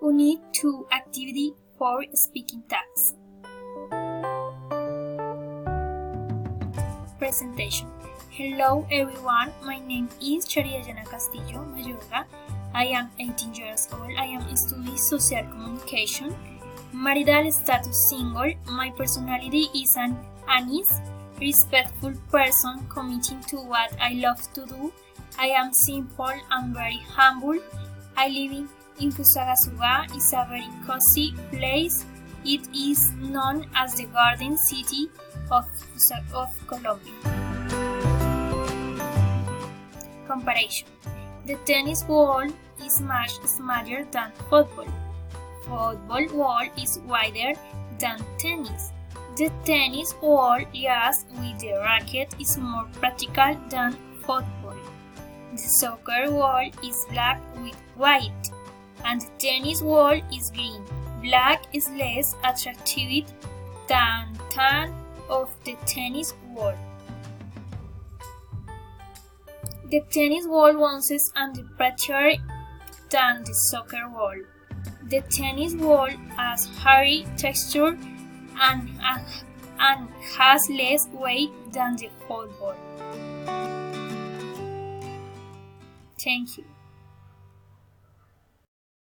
Unit 2 Activity 4 Speaking Tags. Presentation. Hello everyone, my name is Chariayana Castillo Mayorga. I am 18 years old. I am studying social communication. Marital status single. My personality is an honest, respectful person committing to what I love to do. I am simple and very humble. I live in Fusagasugá. It's a very cozy place. It is known as the Garden City of Colombia. Comparison. The tennis ball is much smaller than football. Football ball is wider than tennis. The tennis ball used with the racket is more practical than football. The soccer ball is black with white, and the tennis ball is green. Black is less attractive than tan of the tennis ball. The tennis ball bounces and prettier than the soccer ball. The tennis ball has hairy texture and has less weight than the football. Thank you.